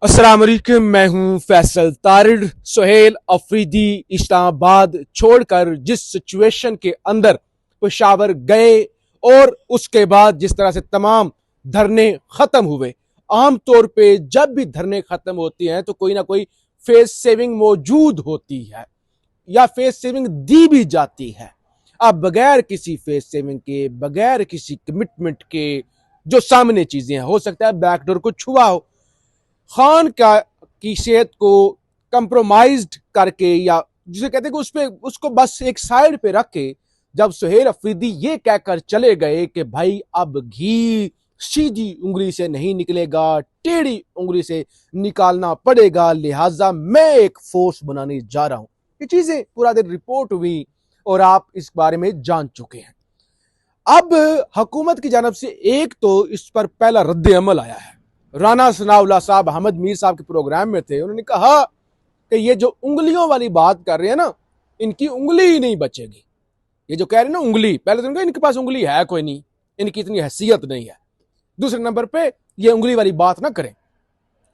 अस्सलाम वालेकुम, मैं हूं फैसल तारिड़। सुहेल अफरीदी इस्लामाबाद छोड़कर जिस सिचुएशन के अंदर पेशावर गए और उसके बाद जिस तरह से तमाम धरने खत्म हुए, आमतौर पे जब भी धरने खत्म होती हैं तो कोई ना कोई फेस सेविंग मौजूद होती है या फेस सेविंग दी भी जाती है। अब बगैर किसी फेस सेविंग के, बगैर किसी कमिटमेंट के जो सामने चीजें हैं, हो सकता है बैकडोर को छुआ हो, खान का की सेहत को कंप्रोमाइज्ड करके या जिसे कहते हैं कि उस पे उसको बस एक साइड पे रख के जब सुहेल अफरीदी ये कहकर चले गए कि भाई अब घी सीधी उंगली से नहीं निकलेगा, टेढ़ी उंगली से निकालना पड़ेगा, लिहाजा मैं एक फोर्स बनाने जा रहा हूं। ये चीजें पूरा दिन रिपोर्ट हुई और आप इस बारे में जान चुके हैं। अब हुकूमत की जानब से एक तो इस पर पहला रद्द अमल आया है। राना सनाउल्लाह साहब अहमद मीर साहब के प्रोग्राम में थे, उन्होंने कहा कि ये जो उंगलियों वाली बात कर रहे हैं ना, इनकी उंगली ही नहीं बचेगी। ये जो कह रहे हैं ना उंगली, पहले तो उनका इनके पास उंगली है कोई नहीं, इनकी इतनी हैसियत नहीं है। दूसरे नंबर पे ये उंगली वाली बात ना करें,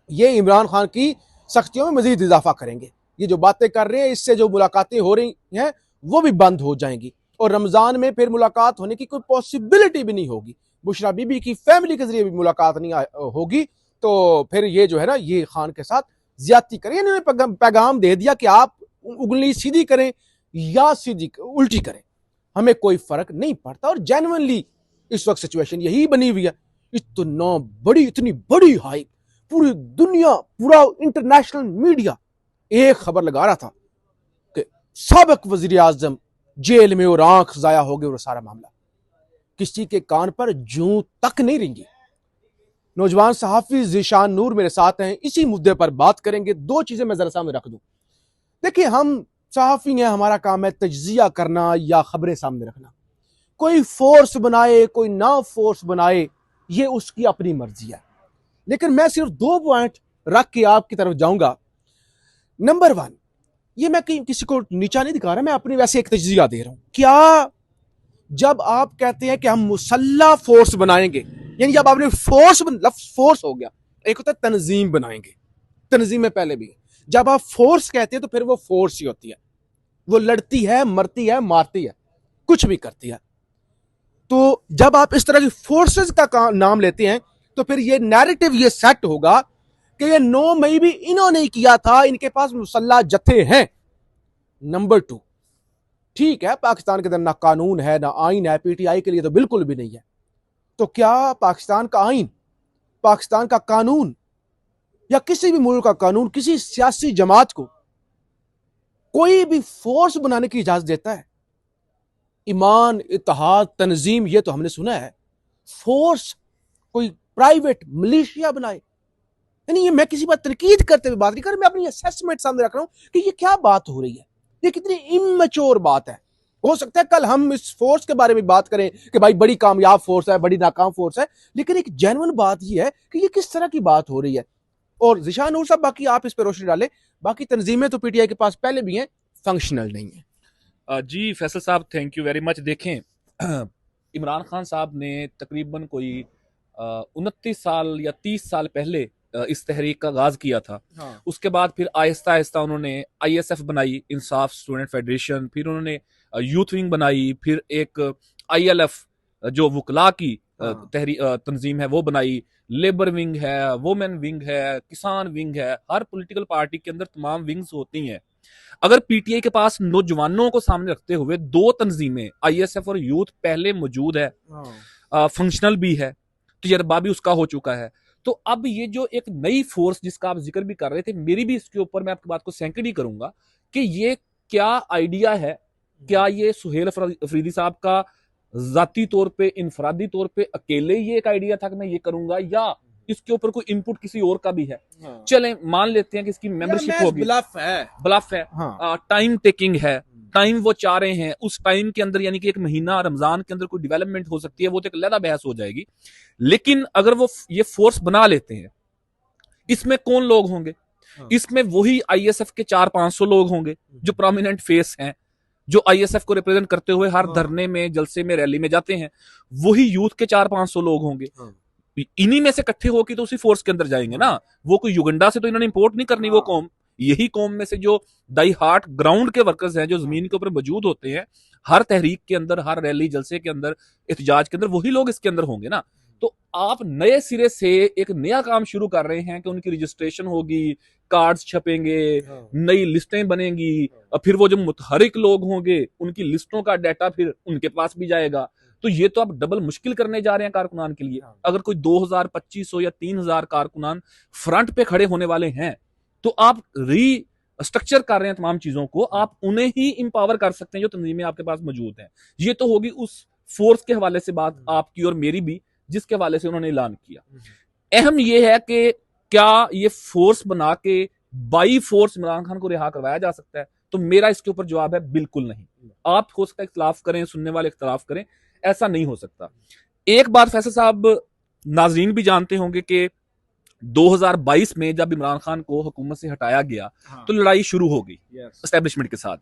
ये इमरान खान की सख्तियों में मजीद इजाफा करेंगे। ये जो बातें कर रहे हैं इससे जो मुलाकातें हो रही हैं वो भी बंद हो जाएंगी और रमजान में फिर मुलाकात होने की कोई पॉसिबिलिटी भी नहीं होगी। बुशरा बीबी की फैमिली के जरिए भी मुलाकात नहीं होगी, तो फिर ये जो है ना, ये खान के साथ ज्यादती करें। इन्होंने पैगाम दे दिया कि आप उंगली सीधी करें या सीधी उल्टी करें, हमें कोई फर्क नहीं पड़ता। और जेन्युइनली इस वक्त सिचुएशन यही बनी हुई है। इतनी बड़ी हाइप, पूरी दुनिया, पूरा इंटरनेशनल मीडिया एक खबर लगा रहा था कि साबिक वजीर आजम जेल में और आंख जाया हो गई और सारा मामला किसी के कान पर जूं तक नहीं रेंगी। नौजवान सहाफी ज़ीशान नूर मेरे साथ हैं, इसी मुद्दे पर बात करेंगे। दो चीजें मैं जरा सामने रख दूं। देखिए, हम सहाफी हैं, हमारा काम है तज्जिया करना या खबरें सामने रखना। कोई फोर्स बनाए कोई ना फोर्स बनाए, ये उसकी अपनी मर्जी है, लेकिन मैं सिर्फ दो पॉइंट रख के आपकी तरफ जाऊंगा। नंबर वन, ये मैं किसी को नीचा नहीं दिखा रहा, मैं अपनी वैसे एक तज्जिया दे रहा हूं। क्या जब आप कहते हैं कि हम मुसल्ला फोर्स बनाएंगे, यानी जब आपने फोर्स हो गया, एक होता है तंजीम बनाएंगे, तंजीम में पहले भी जब आप फोर्स कहते हैं तो फिर वो फोर्स ही होती है, वो लड़ती है, मरती है, मारती है, कुछ भी करती है। तो जब आप इस तरह की फोर्सेस का नाम लेते हैं तो फिर ये नैरेटिव ये सेट होगा कि ये 9 मई भी इन्होंने ही किया था, इनके पास मुसल्ला जत्थे हैं। नंबर टू, ठीक है, पाकिस्तान के अंदर ना कानून है ना आइन है, पीटीआई के लिए तो बिल्कुल भी नहीं है। तो क्या पाकिस्तान का आइन, पाकिस्तान का कानून या किसी भी मुल्क का कानून किसी सियासी जमात को कोई भी फोर्स बनाने की इजाजत देता है? ईमान, इत्तेहाद, तंजीम, ये तो हमने सुना है। फोर्स कोई प्राइवेट मिलिशिया बनाए, यानी ये मैं किसी बात तनकीद करते हुए बात नहीं कर रहा, मैं अपनी असेसमेंट सामने रख रहा हूं कि ये क्या बात हो रही है, ये कितनी इमैच्योर बात है। हो सकता है कल हम इस फोर्स के बारे में बात करें कि भाई बड़ी कामयाब फोर्स है, बड़ी नाकाम फोर्स है, लेकिन एक जेन्युइन बात यह है कि ये किस तरह की बात हो रही है। और ज़ीशान नूर साहब, बाकी आप इस पर रोशनी डालें। बाकी तंजीमें तो पीटीआई के पास पहले भी हैं, फंक्शनल नहीं है। जी फैसल साहब, थैंक यू वेरी मच। देखें, इमरान खान साहब ने तकरीबन कोई 29 साल या 30 साल पहले इस तहरीक का आगाज किया था। हाँ। उसके बाद फिर आहिस्ता आहिस्ता उन्होंने आईएसएफ बनाई, इंसाफ स्टूडेंट फेडरेशन, फिर उन्होंने यूथ विंग बनाई, फिर एक आईएलएफ जो वकला की हाँ। तंजीम है वो बनाई, लेबर विंग है, वुमेन विंग है, किसान विंग है। हर पॉलिटिकल पार्टी के अंदर तमाम विंग्स होती हैं। अगर पीटीआई के पास नौजवानों को सामने रखते हुए दो तंजीमें आईएसएफ और यूथ पहले मौजूद है, फंक्शनल भी है, तजर्बा भी उसका हो चुका है, तो अब ये जो एक नई फोर्स जिसका आप जिक्र भी कर रहे थे, मेरी भी इसके ऊपर मैं आपकी बात को सैंकड़ी करूंगा कि ये क्या आइडिया है। क्या ये सुहेल अफरीदी साहब का जाती तौर पे, इनफरादी तौर पे अकेले ये एक आइडिया था कि मैं ये करूंगा, या इसके ऊपर कोई इनपुट किसी और का भी है? हाँ। चलें, मान लेते हैं कि इसकी मेंबरशिप होगी। ब्लफ है, हाँ। टाइम टेकिंग है, टाइम वो चाह रहे हैं, उस टाइम के अंदर यानी कि एक महीना रमजान के अंदर कोई डेवलपमेंट हो सकती है, वो तो एक अलग बहस हो जाएगी। लेकिन अगर वो ये फोर्स बना लेते हैं, इसमें कौन लोग होंगे? हाँ। इसमें वही आईएसएफ के 400-500 लोग होंगे जो प्रोमिनेंट फेस हैं, जो आईएसएफ को रिप्रेजेंट करते हुए हर धरने में, जलसे में, रैली में जाते हैं। वही यूथ के 400-500 लोग होंगे। इन्हीं में से इकट्ठे होकर तो उसी फोर्स के अंदर जाएंगे ना। वो कोई युगंडा से तो इन्होंने इंपोर्ट नहीं करनी वो कौम। यही कौम में से जो दाई हार्ट ग्राउंड के वर्कर्स हैं, जो जमीन के ऊपर मौजूद होते हैं, हर तहरीक के अंदर, हर रैली जलसे के अंदर, एहतजाज के अंदर, वही लोग इसके अंदर होंगे ना। तो आप नए सिरे से एक नया काम शुरू कर रहे हैं कि उनकी रजिस्ट्रेशन होगी, कार्ड्स छपेंगे, नई लिस्टें बनेंगी, और फिर वो जो मुतहरिक लोग होंगे उनकी लिस्टों का डाटा फिर उनके पास भी जाएगा। तो ये तो आप डबल मुश्किल करने जा रहे हैं कारकुनान के लिए। अगर कोई 2000, 2500 या 3000 कारकुनान फ्रंट पे खड़े होने वाले हैं, तो आप री स्ट्रक्चर कर रहे हैं तमाम चीजों को, आप उन्हें ही इंपावर कर सकते हैं जो तंजीमें आपके पास मौजूद हैं। ये तो होगी उस फोर्स के हवाले से बात आपकी और मेरी भी, जिसके हवाले से उन्होंने ऐलान किया। अहम यह है कि क्या ये फोर्स बना के बाई फोर्स इमरान खान को रिहा करवाया जा सकता है? तो मेरा इसके ऊपर जवाब है बिल्कुल नहीं। आप हो सकता है इख्तलाफ करें, सुनने वाले इख्तलाफ करें, ऐसा नहीं हो सकता। एक बात फैसल साहब नाजरीन भी जानते होंगे कि 2022 में जब इमरान खान को हुकूमत से हटाया गया, तो लड़ाई शुरू हो गई एस्टेब्लिशमेंट के साथ।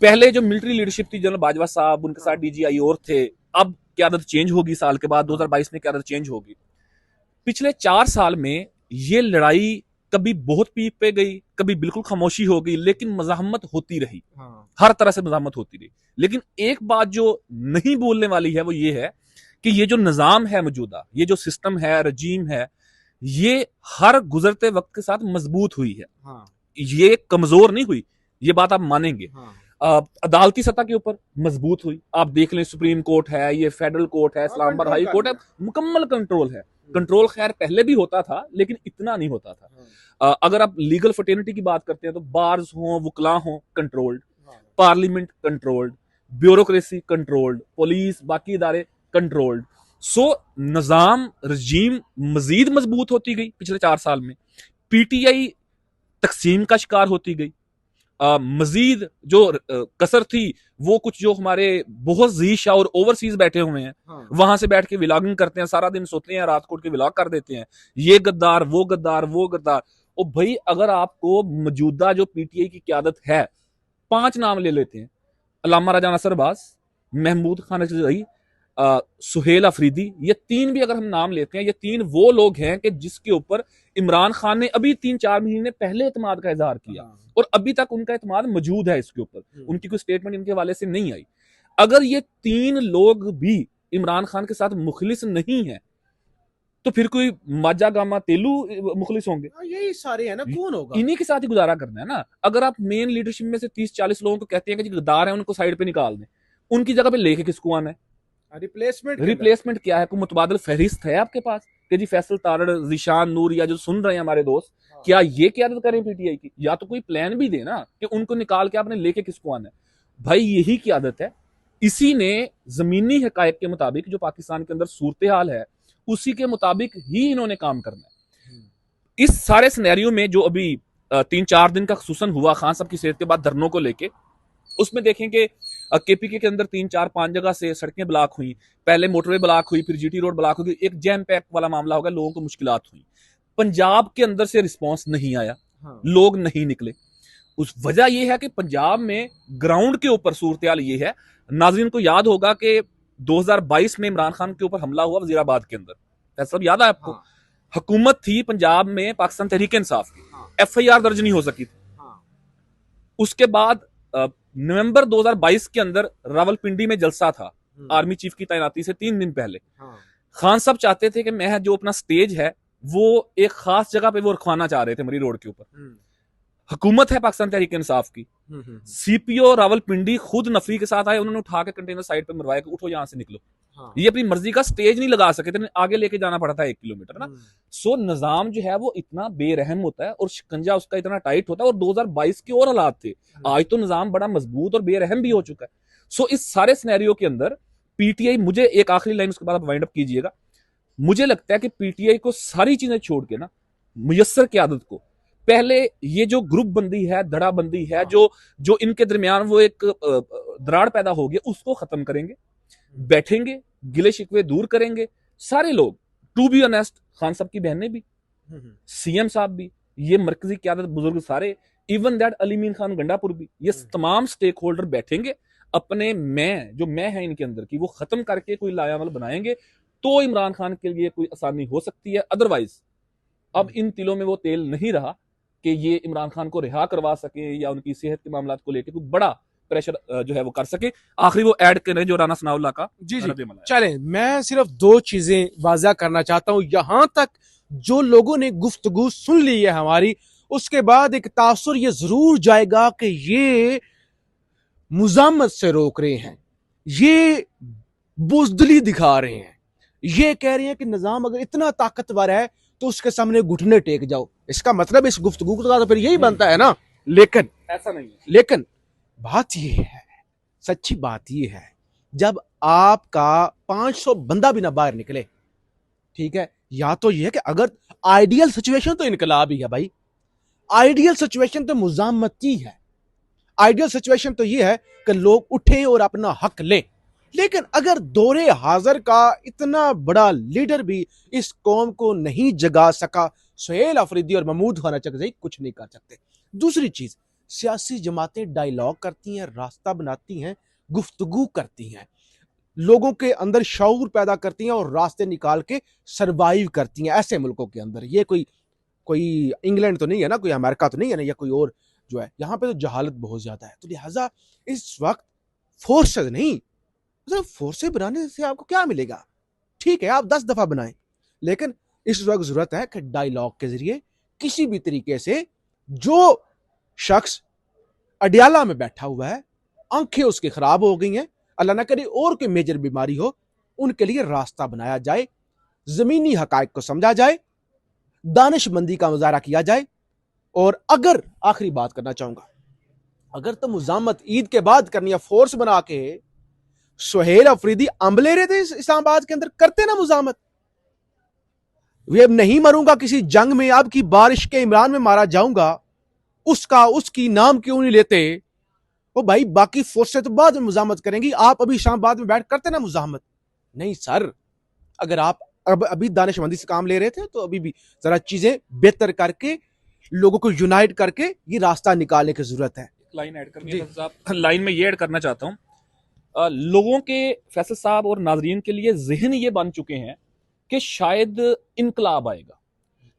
पहले जो मिलिट्री लीडरशिप थी, जनरल बाजवा साहब, उनके साथ डीजीआई और थे। अब क्यादत चेंज होगी साल के बाद, 2022 में क्यादत चेंज होगी। पिछले 4 साल में ये लड़ाई कभी बहुत पीक पे गई, कभी बिल्कुल खामोशी हो गई, लेकिन मज़ाहमत होती रही। हर तरह से मज़ाहमत होती रही। लेकिन एक बात जो नहीं बोलने वाली है वो ये है कि ये जो निज़ाम है मौजूदा, ये जो सिस्टम है, रजीम है, ये हर गुजरते वक्त के साथ मजबूत हुई है। ये कमजोर नहीं हुई, ये बात आप मानेंगे। अदालती सतह के ऊपर मजबूत हुई। आप देख लें, सुप्रीम कोर्ट है, ये फेडरल कोर्ट है, इस्लामाबाद हाई कोर्ट है, मुकम्मल कंट्रोल है। कंट्रोल खैर पहले भी होता था, लेकिन इतना नहीं होता था। अगर आप लीगल फर्टेनिटी की बात करते हैं तो बार्स हो, वकला हो, controlled, parliament controlled, bureaucracy controlled, police, बाकी इदारे कंट्रोल्ड। सो निजाम, रजीम मजीद मजबूत होती गई पिछले 4 साल में। पीटीआई तकसीम का शिकार होती गई। मजीद जो कसर थी वो कुछ जो हमारे बहुत जीश और ओवरसीज बैठे हुए हैं, वहां से बैठ के व्लॉगिंग करते हैं, सारा दिन सोते हैं, रात को उठ के व्लॉग कर देते हैं, ये गद्दार, वो गद्दार, वो गद्दार। ओ भाई, अगर आपको मौजूदा जो पीटीआई की क्यादत है, 5 नाम ले लेते हैं, अल्लामा राजा नसर अब्बास, महमूद खान अजहरी, सुहेल अफरीदी, ये 3 भी अगर हम नाम लेते हैं, ये 3 वो लोग हैं कि जिसके ऊपर इमरान खान ने अभी 3-4 महीने पहले एतमाद का इजहार किया, और अभी तक उनका एतमाद मौजूद है इसके ऊपर। उनकी कोई स्टेटमेंट इनके हवाले से नहीं आई। अगर ये 3 लोग भी इमरान खान के साथ मुखलिस नहीं है, तो फिर कोई माजा गामा तेलू मुखलिस होंगे? यही सारे हैं ना, कौन होगा? इन्हीं के साथ ही गुजारा करना है ना। अगर आप मेन लीडरशिप में से 30-40 लोगों को कहते हैं कि गद्दार है, उनको साइड पे निकाल दें, उनकी जगह पे लेके किसको आना है? रिप्लेसमेंट क्या है? कोई मुतबादल फहरिस्त है आपके पास कि जी फैसल तारड़, जिशान नूर, या जो सुन रहे हैं हमारे दोस्त, क्या ये क्यादत करें पीटीआई की? या तो कोई प्लान भी देना कि उनको निकाल के आपने लेके किसको आना है। भाई यही क्यादत है। इसी ने जमीनी हकायक के मुताबिक जो पाकिस्तान के अंदर सूरत हाल है, उसी के मुताबिक ही इन्होंने काम करना है। इस सारे सिनेरियो में जो अभी 3-4 दिन का खसूसन हुआ खान साहब की सेहत के बाद धरनों को लेके, उसमें देखें कि केपीके के अंदर 3-4-5 जगह से सड़कें ब्लॉक हुई। पहले मोटरवे ब्लॉक हुई, फिर जीटी रोड ब्लॉक हुई, एक जैम पैक वाला मामला होगा, लोगों को मुश्किलात हुई। पंजाब के अंदर से रिस्पांस नहीं आया, लोग नहीं निकले। उस वजह यह है कि पंजाब में ग्राउंड के ऊपर सूरत हाल ये है। नाज़रीन को याद होगा कि 2022 में इमरान खान के ऊपर हमला हुआ वजीराबाद के अंदर, सब याद है आपको? हुकूमत थी पंजाब में पाकिस्तान तहरीक इंसाफ की, FIR दर्ज नहीं हो सकी थी। उसके बाद नवंबर 2022 के अंदर रावलपिंडी में जलसा था, आर्मी चीफ की तैनाती से 3 दिन पहले। खान साहब चाहते थे कि मैं जो अपना स्टेज है वो एक खास जगह पे वो रखवाना चाह रहे थे, मरी रोड के ऊपर। हुकूमत है पाकिस्तान तहरीक इंसाफ की, सीपीओ रावलपिंडी खुद नफरी के साथ आए, उन्होंने उठा के कंटेनर साइड पे मरवाया कि उठो यहां से निकलो। ये अपनी मर्जी का स्टेज नहीं लगा सके थे, आगे लेके जाना पड़ा था 1 किलोमीटर ना। सो निजाम जो है वो इतना बेरहम होता है और शिकंजा उसका इतना टाइट होता है, और 2022 के और हालात थे। आज तो निजाम बड़ा मजबूत और बेरहम भी हो चुका है। सो इस सारे सिनेरियो के अंदर पीटीआई, मुझे एक आखिरी लाइन उसके बाद आप वाइंड अप कीजिएगा, मुझे लगता है कि पीटीआई को सारी चीजें छोड़ के ना, मुयस्सर क़यादत को पहले ये जो ग्रुप बंदी है, धड़ा बंदी है, जो इनके दरमियान वो एक दरार पैदा हो गया, उसको खत्म करेंगे, बैठेंगे, गिले शिकवे दूर करेंगे सारे लोग। टू बी ऑनेस्ट, खान साहब की बहनें भी, सीएम साहब भी, ये मरकजी क़यादत बुजुर्ग सारे, इवन दैट अलीमीन खान गंडापुर भी, ये तमाम स्टेक होल्डर बैठेंगे, अपने मैं है इनके अंदर की वो खत्म करके कोई लायामल बनाएंगे, तो इमरान खान के लिए कोई आसानी हो सकती है। अदरवाइज अब इन तिलों में वो तेल नहीं रहा कि ये इमरान खान को रिहा करवा सके या उनकी सेहत के मामला को लेकर कोई बड़ा प्रेशर जो है वो कर सके। आखिरी वो ऐड करें जो राना सनाउल्लाह का जी जी रद्द-ए-अमल है। चलें, मैं सिर्फ दो चीजें वाजा करना चाहता हूं। यहां तक जो लोगों ने गुफ्तगू सुन ली है हमारी, उसके बाद एक तासुर ये जरूर जाएगा कि ये मुजामत से रोक रहे हैं, ये बुजदली दिखा रहे हैं, ये कह रहे हैं कि निजाम अगर इतना ताकतवर है तो उसके सामने घुटने टेक जाओ। इसका मतलब इस गुफ्तगू का तो फिर यही बनता है ना। लेकिन ऐसा नहीं है। लेकिन बात ये है, सच्ची बात ये है, जब आपका 500 बंदा भी ना बाहर निकले, ठीक है, या तो ये है कि अगर आइडियल सिचुएशन तो इनकलाब ही है भाई, आइडियल सिचुएशन तो मुजामती है, आइडियल सिचुएशन तो ये है कि लोग उठे और अपना हक लें। लेकिन अगर दौरे हाजिर का इतना बड़ा लीडर भी इस कौम को नहीं जगा सका, सुहेल अफरीदी और महमूद खान चकजई कुछ नहीं कर सकते। दूसरी चीज, सियासी जमातें डायलॉग करती हैं, रास्ता बनाती हैं, गुफ्तगू करती हैं, लोगों के अंदर शऊर पैदा करती हैं और रास्ते निकाल के सरवाइव करती हैं ऐसे मुल्कों के अंदर। ये कोई कोई इंग्लैंड तो नहीं है ना, कोई अमेरिका तो नहीं है ना, या कोई और जो है। यहाँ पे तो जहालत बहुत ज्यादा है, तो लिहाजा इस वक्त फोर्सेस नहीं, मतलब फोर्सेस बनाने से आपको क्या मिलेगा? ठीक है, आप 10 दफा बनाएं, लेकिन इस वक्त जरूरत है कि डायलॉग के जरिए किसी भी तरीके से जो शख्स अडियाला में बैठा हुआ है, आंखें उसकी खराब हो गई हैं, अल्लाह ना करे और कोई मेजर बीमारी हो, उनके लिए रास्ता बनाया जाए, जमीनी हकायक को समझा जाए, दानिशमंदी का मुजाहरा किया जाए। और अगर आखिरी बात करना चाहूंगा, अगर तो मुजामत ईद के बाद करनी है, फोर्स बना के सुहेल अफरीदी अंब ले रहे थे इस्लामाबाद के अंदर, करते ना मुजामत। वे नहीं मरूंगा किसी जंग में, अब की बारिश के इमरान में मारा जाऊंगा, उसका उसकी नाम क्यों नहीं लेते? वो भाई बाकी फोर्सें तो बाद में मुजामत करेंगी, आप अभी इस्लामाबाद में बैठ करते ना मुजामत। नहीं सर, अगर आप अभी दानिशमंदी से काम ले रहे थे तो अभी भी जरा चीजें बेहतर करके, लोगों को यूनाइट करके ये रास्ता निकालने की जरूरत है। लाइन ऐड करनी है साहब, लाइन में ये ऐड करना चाहता हूँ। लोगों के, फैसल साहब और नाजरीन के लिए जहन ये बन चुके हैं कि शायद इनकलाब आएगा।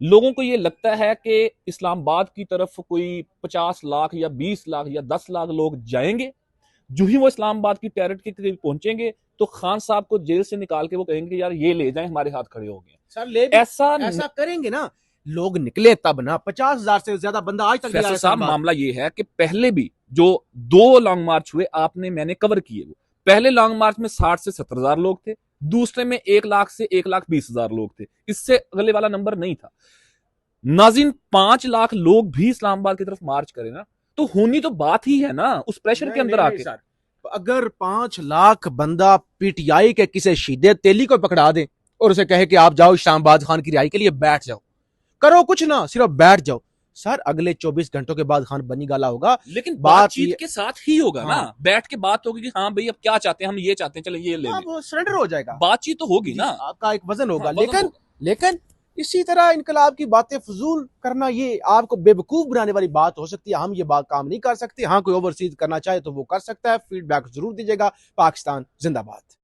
लोगों को ये लगता है कि इस्लामाबाद की तरफ कोई 50 लाख या 20 लाख या 10 लाख लोग जाएंगे, जो ही वो इस्लामाबाद की टेरिटरी के करीब पहुंचेंगे तो खान साहब को जेल से निकाल के वो कहेंगे यार ये ले जाएं, हमारे हाथ खड़े हो गए। सर ले ऐसा करेंगे ना, लोग निकले तब ना। 50,000 से ज्यादा बंदा आज तक फैसल साहब, मामला ये है कि पहले भी जो 2 लॉन्ग मार्च हुए आपने मैंने कवर किए, वो पहले लॉन्ग मार्च में 60 से 70,000 लोग थे, दूसरे में 1 लाख से 1,20,000 लोग थे, इससे अगले वाला नंबर नहीं था। नाज़रीन, 5 लाख लोग भी इस्लामाबाद की तरफ मार्च करें ना, तो होनी तो बात ही है ना उस प्रेशर के अंदर आके। अगर 5 लाख बंदा पीटीआई के किसी शीदे तेली को पकड़ा दे और उसे कहे कि आप जाओ इस्लामाबाद खान की रिहाई के लिए बैठ जाओ, करो कुछ ना, सिर्फ बैठ जाओ, सर अगले 24 घंटों के बाद खान बनी गाला होगा। लेकिन बातचीत के साथ ही होगा ना, बैठ के बात होगी कि हाँ भाई अब क्या चाहते हैं, हम ये चाहते हैं, चलो ये ले लें, वो सरेंडर हो जाएगा, बातचीत तो होगी ना, आपका एक वजन होगा। लेकिन इसी तरह इनकलाब की बातें फजूल करना, ये आपको बेवकूफ बनाने वाली बात हो सकती है। हम ये बात काम नहीं कर सकते। हाँ, कोई ओवरसीज करना चाहे तो वो कर सकता है। फीडबैक जरूर दीजिएगा। पाकिस्तान जिंदाबाद।